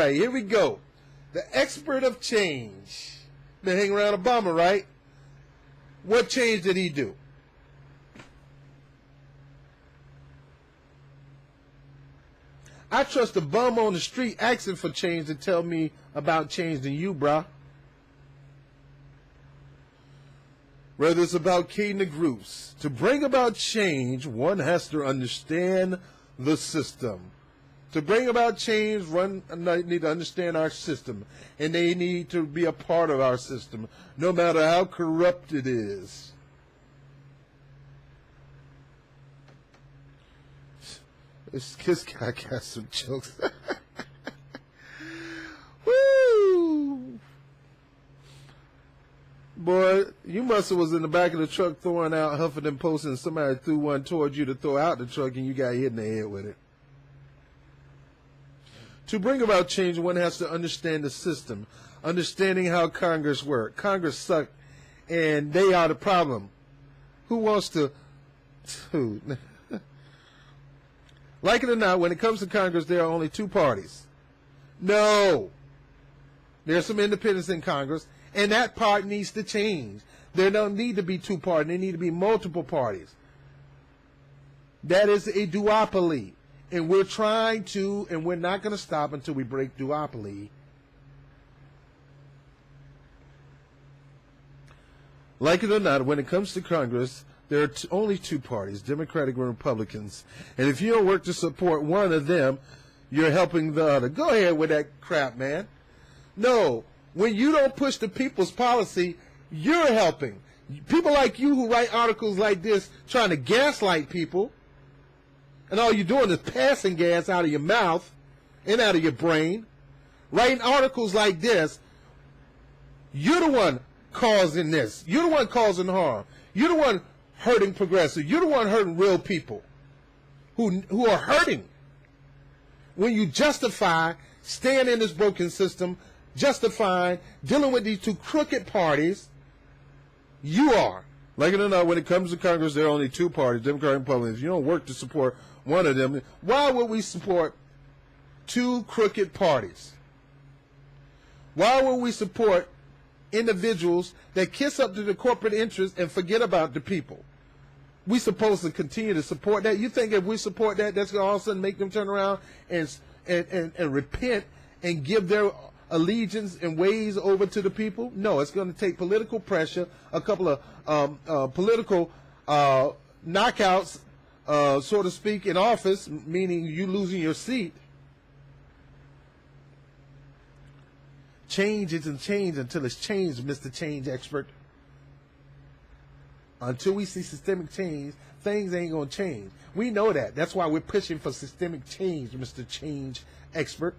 right, here we go. The expert of change. Been hanging around Obama, right? What change did he do? I trust a bum on the street asking for change to tell me about change than you, brah. Whether it's about cading the groups. To bring about change, one has to understand the system. To bring about change, one need to understand our system. And they need to be a part of our system, no matter how corrupt it is. This guy got some jokes. Woo! Boy, you must have was in the back of the truck throwing out Huffington Post and somebody threw one towards you to throw out the truck and you got hit in the head with it. To bring about change, one has to understand the system, understanding how Congress works. Congress suck, and they are the problem. Who wants to... Dude. Like it or not, when it comes to Congress, there are only two parties. No. There's some independents in Congress, and that part needs to change. There don't need to be two parties. There need to be multiple parties. That is a duopoly. And we're trying to, and we're not going to stop until we break duopoly. Like it or not, when it comes to Congress, there are only two parties, Democratic and Republicans. And if you don't work to support one of them, you're helping the other. Go ahead with that crap, man. No, when you don't push the people's policy, you're helping. People like you who write articles like this trying to gaslight people, and all you're doing is passing gas out of your mouth and out of your brain. Writing articles like this, you're the one causing this. You're the one causing harm. You're the one hurting progressive. You're the one hurting real people who are hurting. When you justify staying in this broken system, justifying dealing with these two crooked parties, you are. Like it or not, when it comes to Congress, there are only two parties, Democrat and Republicans. You don't work to support one of them. Why would we support two crooked parties? Why would we support individuals that kiss up to the corporate interests and forget about the people? We supposed to continue to support that. You think if we support that, that's going to all of a sudden make them turn around and repent and give their allegiance and ways over to the people? No, it's going to take political pressure, a couple of political knockouts, so to speak, in office, meaning you losing your seat. Change isn't change until it's changed, Mr. Change Expert. Until we see systemic change, things ain't going to change. We know that. That's why we're pushing for systemic change, Mr. Change Expert.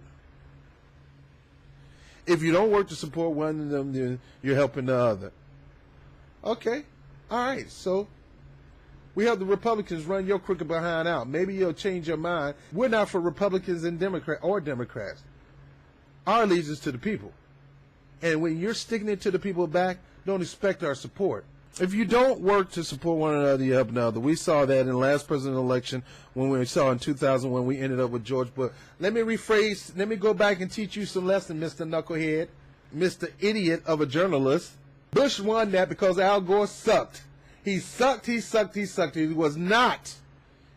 If you don't work to support one of them, then you're helping the other. Okay. All right. So we have the Republicans run your crooked behind out. Maybe you'll change your mind. We're not for Republicans and Democrats. Our allegiance to the people. And when you're sticking it to the people back, don't expect our support. If you don't work to support one another, you help another. We saw that in the last presidential election when we saw in 2000 when we ended up with George Bush. Let me rephrase. Let me go back and teach you some lesson, Mr. Knucklehead, Mr. Idiot of a journalist. Bush won that because Al Gore sucked. He sucked. He was not,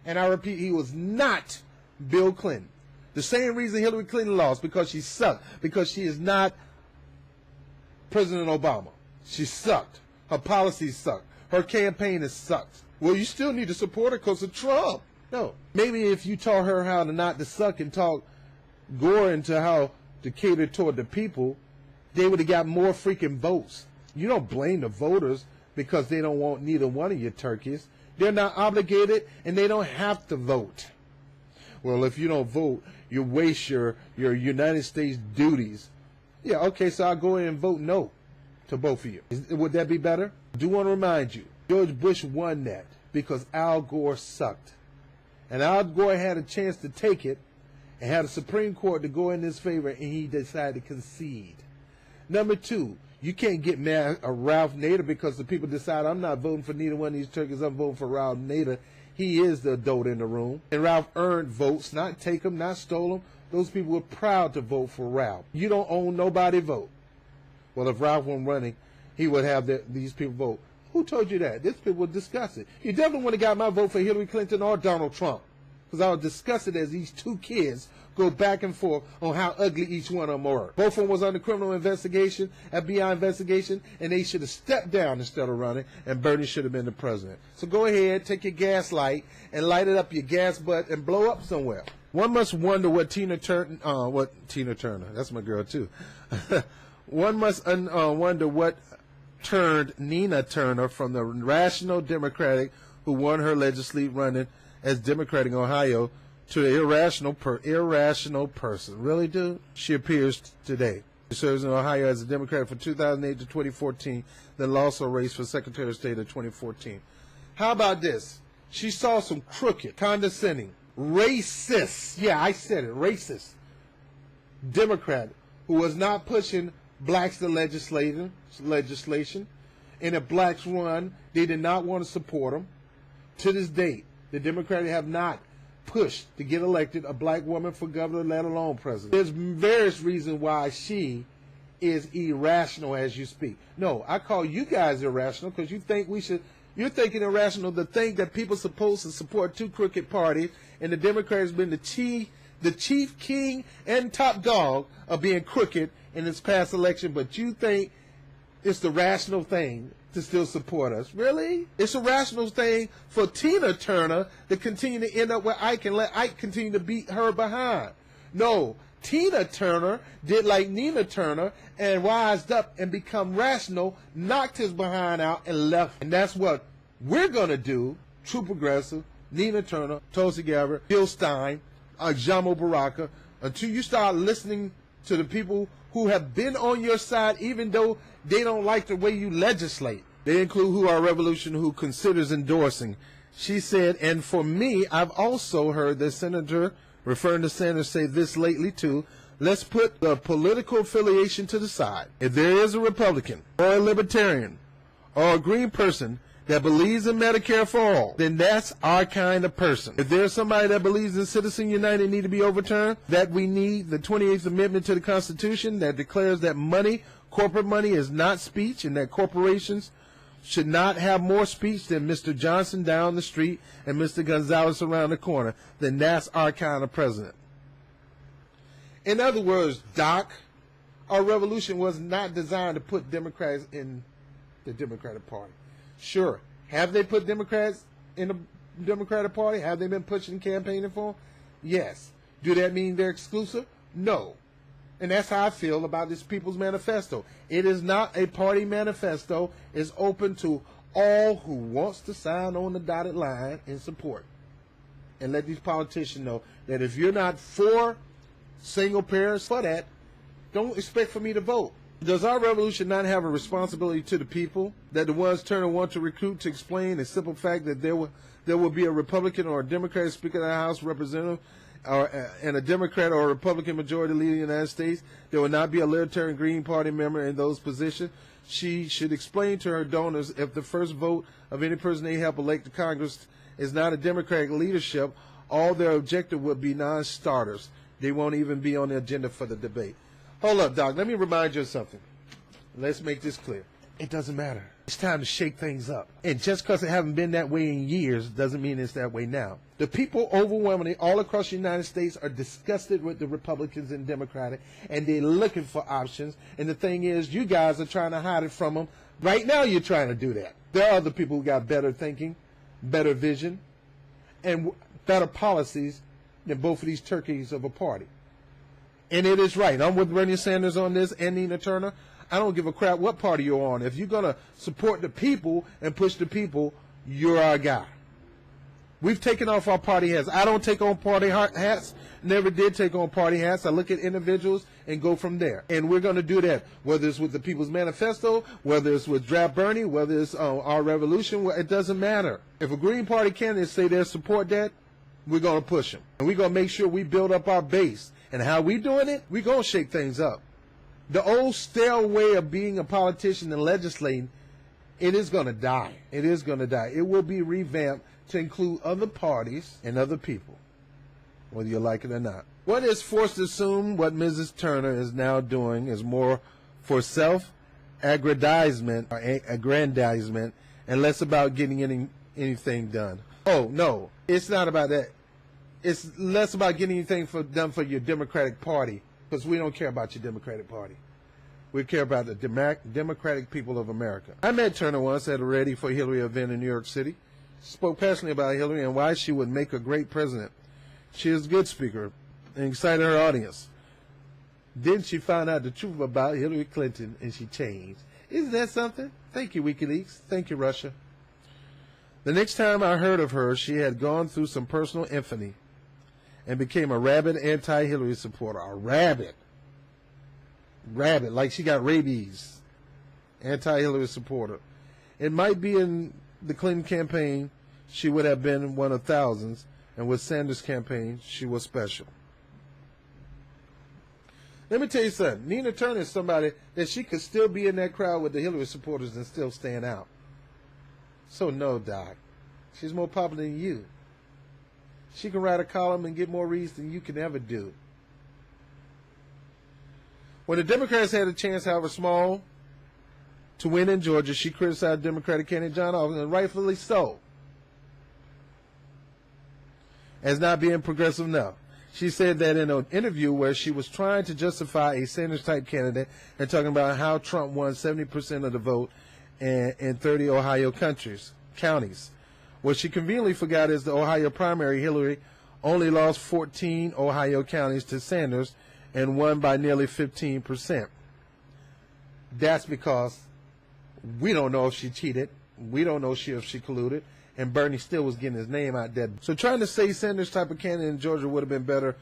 and I repeat, he was not Bill Clinton. The same reason Hillary Clinton lost, because she sucked. Because she is not President Obama. She sucked. Her policies suck. Her campaign has sucked. Well, you still need to support her because of Trump. No. Maybe if you taught her how to not to suck and taught Gore into how to cater toward the people, they would have got more freaking votes. You don't blame the voters because they don't want neither one of your turkeys. They're not obligated and they don't have to vote. Well, if you don't vote, you waste your United States duties. Yeah, okay, so I'll go in and vote no to both of you. Would that be better? I do want to remind you, George Bush won that because Al Gore sucked. And Al Gore had a chance to take it and had a Supreme Court to go in his favor, and he decided to concede. Number two, you can't get mad at Ralph Nader because the people decide I'm not voting for neither one of these turkeys, I'm voting for Ralph Nader. He is the adult in the room. And Ralph earned votes, not take them, not stole them. those people were proud to vote for Ralph. You don't own nobody vote. Well, if Ralph weren't running, he would have these people vote. Who told you that? This people would discuss it. You definitely wouldn't have got my vote for Hillary Clinton or Donald Trump, because I would discuss it as these two kids go back and forth on how ugly each one of them were. Both of them was under criminal investigation, FBI investigation, and they should have stepped down instead of running, and Bernie should have been the president. So go ahead, take your gas light, and light it up your gas butt and blow up somewhere. One must wonder what Tina Turner, that's my girl too. One must wonder what turned Nina Turner from the rational Democratic who won her legislative running as Democrat in Ohio to an irrational person. Really, dude? She appears today. She serves in Ohio as a Democrat from 2008 to 2014, then lost her race for Secretary of State in 2014. How about this? She saw some crooked, condescending, racist, yeah, I said it, racist Democrat who was not pushing blacks to legislation. And if blacks run, they did not want to support them. To this date, the Democrats have not pushed to get elected a black woman for governor, let alone president. There's various reasons why she is irrational as you speak. No, I call you guys irrational because you think you're thinking irrational to think that people are supposed to support two crooked parties, and the Democrats have been the chief king and top dog of being crooked in this past election, but you think it's the rational thing to still support us. Really? It's a rational thing for Tina Turner to continue to end up where Ike and let Ike continue to beat her behind. No, Tina Turner did like Nina Turner and wised up and become rational, knocked his behind out and left. And that's what we're going to do, True Progressive, Nina Turner, Tulsi Gabbard, Bill Stein, Jamo Baraka, until you start listening to the people who have been on your side, even though they don't like the way you legislate. They include who our revolution, who considers endorsing. She said, and for me, I've also heard the senator, referring to Sanders, say this lately too, let's put the political affiliation to the side. If there is a Republican or a Libertarian or a Green person that believes in Medicare for all, then that's our kind of person. If there's somebody that believes in Citizen United need to be overturned, that we need the 28th Amendment to the Constitution that declares that money, corporate money, is not speech, and that corporations should not have more speech than Mr. Johnson down the street and Mr. Gonzalez around the corner, then that's our kind of president. In other words, Doc, our revolution was not designed to put Democrats in the Democratic Party. Sure, have they put Democrats in the Democratic Party? Have they been pushing campaigning for them? Yes. Do that mean they're exclusive? No. And that's how I feel about this People's Manifesto. It is not a party manifesto. It's open to all who wants to sign on the dotted line in support. And let these politicians know that if you're not for single parents, for that, don't expect for me to vote. Does our revolution not have a responsibility to the people that the ones Turner want to recruit to explain the simple fact that there will be a Republican or a Democratic Speaker of the House representative and a Democrat or a Republican majority leader in the United States? There will not be a Libertarian Green Party member in those positions. She should explain to her donors if the first vote of any person they help elect to Congress is not a Democratic leadership, all their objective would be non-starters. They won't even be on the agenda for the debate. Hold up, Doc. Let me remind you of something. Let's make this clear. It doesn't matter. It's time to shake things up. And just because it hasn't been that way in years doesn't mean it's that way now. The people overwhelmingly all across the United States are disgusted with the Republicans and Democratic, and they're looking for options. And the thing is, you guys are trying to hide it from them. Right now you're trying to do that. There are other people who got better thinking, better vision, and better policies than both of these turkeys of a party. And it is right. I'm with Bernie Sanders on this and Nina Turner. I don't give a crap what party you're on. If you're going to support the people and push the people, you're our guy. We've taken off our party hats. I don't take on party hats. Never did take on party hats. I look at individuals and go from there. And we're going to do that, whether it's with the People's Manifesto, whether it's with Draft Bernie, whether it's our revolution. It doesn't matter. If a Green Party candidate say they support that, we're going to push them. And we're going to make sure we build up our base. And how we doing it? We're going to shake things up. The old stale way of being a politician and legislating, it is going to die. It is going to die. It will be revamped to include other parties and other people. whether you like it or not. One is forced to assume what Mrs. Turner is now doing is more for self-aggrandizement and less about getting anything done. Oh, no, it's not about that. It's less about getting anything done for your Democratic Party, because we don't care about your Democratic Party. We care about the Democratic people of America. I met Turner once at a Ready for Hillary event in New York City. She spoke passionately about Hillary and why she would make a great president. She is a good speaker and excited her audience. Then she found out the truth about Hillary Clinton and she changed. Isn't that something? Thank you, WikiLeaks. Thank you, Russia. The next time I heard of her, she had gone through some personal infamy and became a rabid anti-Hillary supporter. A rabid, like she got rabies. Anti-Hillary supporter. It might be in the Clinton campaign, she would have been one of thousands, and with Sanders' campaign, she was special. Let me tell you something. Nina Turner is somebody that she could still be in that crowd with the Hillary supporters and still stand out. So no, Doc. She's more popular than you. She can write a column and get more reads than you can ever do. When the Democrats had a chance, however small, to win in Georgia, she criticized Democratic candidate John Hawkins, and rightfully so, as not being progressive enough. She said that in an interview where she was trying to justify a Sanders-type candidate and talking about how Trump won 70% of the vote in 30 Ohio counties. What she conveniently forgot is the Ohio primary. Hillary only lost 14 Ohio counties to Sanders and won by nearly 15%. That's because we don't know if she cheated. We don't know if she colluded. And Bernie still was getting his name out there. So trying to say Sanders type of candidate in Georgia would have been better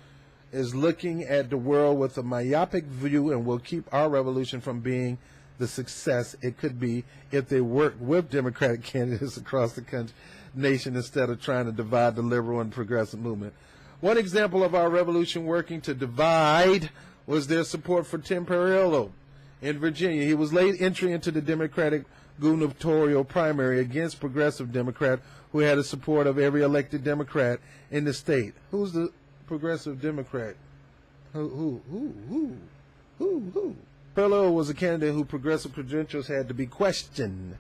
is looking at the world with a myopic view and will keep our revolution from being the success it could be if they worked with Democratic candidates across the nation instead of trying to divide the liberal and progressive movement. One example of our revolution working to divide was their support for Tim Perillo in Virginia. He was late entry into the Democratic gubernatorial primary against progressive Democrat who had the support of every elected Democrat in the state. Who's the progressive Democrat? Who? Perillo was a candidate who progressive credentials had to be questioned,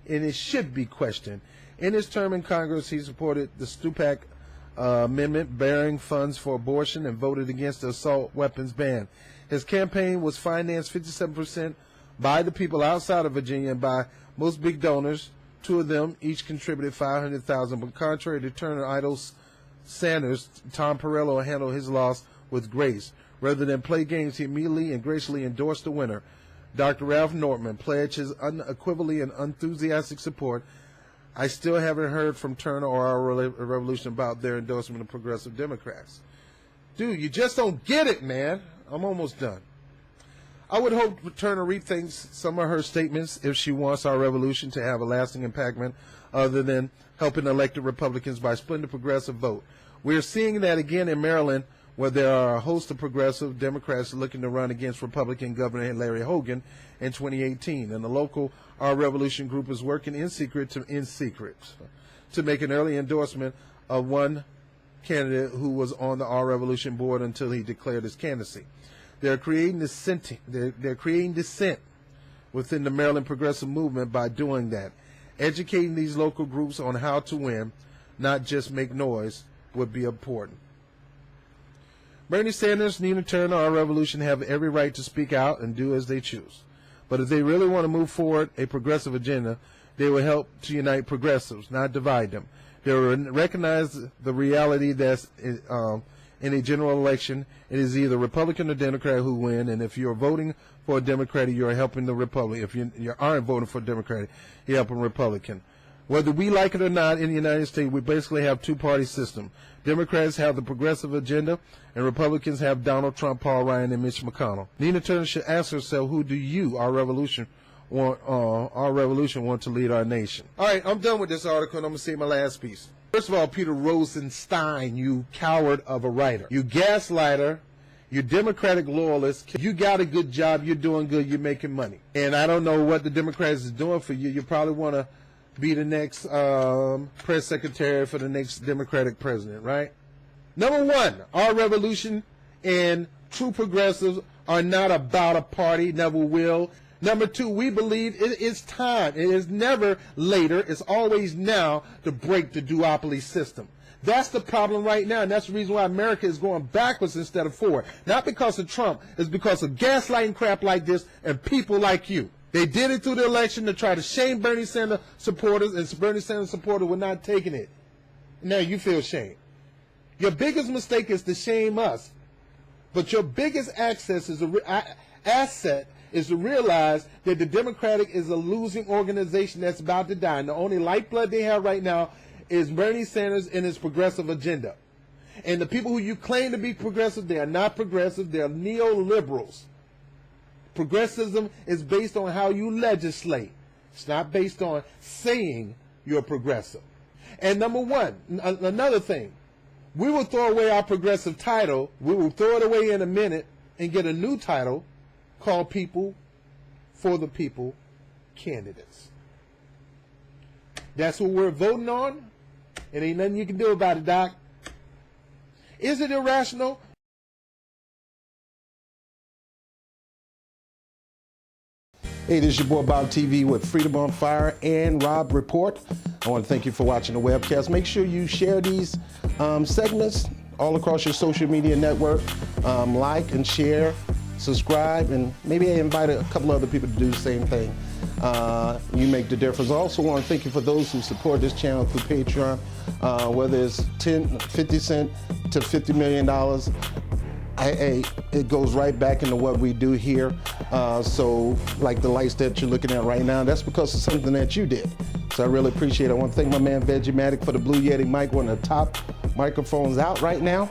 and it should be questioned. In his term in Congress, he supported the Stupak amendment bearing funds for abortion and voted against the assault weapons ban. His campaign was financed 57% by the people outside of Virginia and by most big donors. Two of them each contributed $500,000. But contrary to Turner idol Sanders, Tom Perillo handled his loss with grace. Rather than play games, he immediately and graciously endorsed the winner. Dr. Ralph Nortman pledged his unequivocally and enthusiastic support. I still haven't heard from Turner or our revolution about their endorsement of progressive Democrats. Dude, you just don't get it, man. I'm almost done. I would hope Turner rethinks some of her statements if she wants our revolution to have a lasting impact other than helping elected Republicans by splitting the progressive vote. We're seeing that again in Maryland, where there are a host of progressive Democrats looking to run against Republican Governor Larry Hogan in 2018. And the local Our Revolution group is working in secret to make an early endorsement of one candidate who was on the Our Revolution board until he declared his candidacy. They're creating dissent within the Maryland progressive movement by doing that. Educating these local groups on how to win, not just make noise, would be important. Bernie Sanders, Nina Turner, Our Revolution have every right to speak out and do as they choose. But if they really want to move forward a progressive agenda, they will help to unite progressives, not divide them. They will recognize the reality that in a general election, it is either Republican or Democrat who win, and if you're voting for a Democrat, you're helping the Republican. If you aren't voting for a Democrat, you're helping Republican. Whether we like it or not, in the United States, we basically have two-party system. Democrats have the progressive agenda, and Republicans have Donald Trump, Paul Ryan, and Mitch McConnell. Nina Turner should ask herself, who do you, Our Revolution, want to lead our nation? All right, I'm done with this article, and I'm going to say my last piece. First of all, Peter Rosenstein, you coward of a writer. You gaslighter. You Democratic loyalist. You got a good job. You're doing good. You're making money. And I don't know what the Democrats is doing for you. You probably want to be the next press secretary for the next Democratic president, right? Number one, our revolution and true progressives are not about a party, never will. Number two, we believe it is time. It is never later. It's always now to break the duopoly system. That's the problem right now, and that's the reason why America is going backwards instead of forward. Not because of Trump, it's because of gaslighting crap like this and people like you. They did it through the election to try to shame Bernie Sanders supporters, and Bernie Sanders supporters were not taking it. Now you feel shame. Your biggest mistake is to shame us, but your biggest asset is to realize that the Democratic is a losing organization that's about to die, and the only lifeblood they have right now is Bernie Sanders and his progressive agenda. And the people who you claim to be progressive, they are not progressive, they are neoliberals. Progressivism is based on how you legislate. It's not based on saying you're progressive. And number one, another thing, we will throw away our progressive title, we will throw it away in a minute and get a new title called People for the People Candidates. That's what we're voting on. It ain't nothing you can do about it, Doc. Is it irrational? Hey, this is your boy BOBTV with Freedom on Fire and Rob Report. I want to thank you for watching the webcast. Make sure you share these segments all across your social media network. Like and share, subscribe, and maybe invite a couple other people to do the same thing. You make the difference. I also want to thank you for those who support this channel through Patreon, whether it's 50 cents to $50 million. It goes right back into what we do here. So like the lights that you're looking at right now, that's because of something that you did. So I really appreciate it. I want to thank my man Vegimatic for the Blue Yeti mic, one of the top microphones out right now.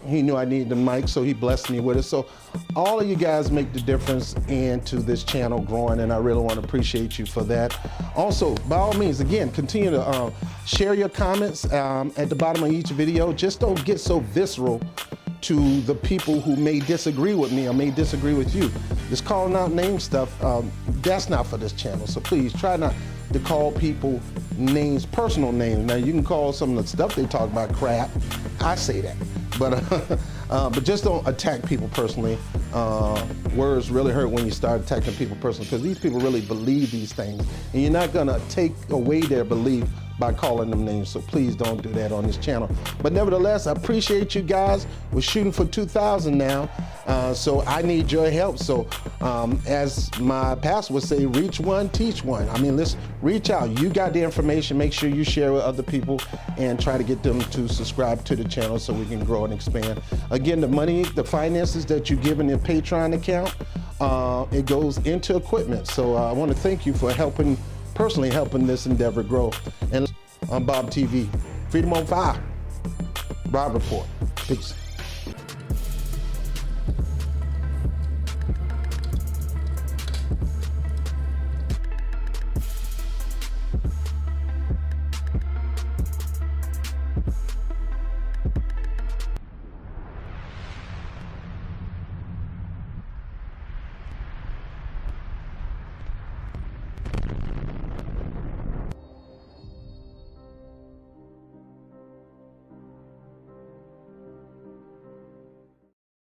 He knew I needed the mic, so he blessed me with it. So all of you guys make the difference into this channel growing, and I really want to appreciate you for that. Also, by all means, again, continue to share your comments at the bottom of each video. Just don't get so visceral to the people who may disagree with me or may disagree with you. This calling out name stuff, that's not for this channel. So please try not to call people names, personal names. Now you can call some of the stuff they talk about crap. I say that, but just don't attack people personally. Words really hurt when you start attacking people personally, because these people really believe these things, and you're not gonna take away their belief by calling them names. So please don't do that on this channel. But nevertheless, I appreciate you guys. We're shooting for 2,000 now, so I need your help. So as my pastor would say, reach one, teach one. I mean, let's reach out. You got the information. Make sure you share with other people and try to get them to subscribe to the channel so we can grow and expand. Again, the money, the finances that you give in your Patreon account, it goes into equipment. So I want to thank you for personally helping this endeavor grow. And on BOBTV, Freedom on Fire, Rob Report. Peace.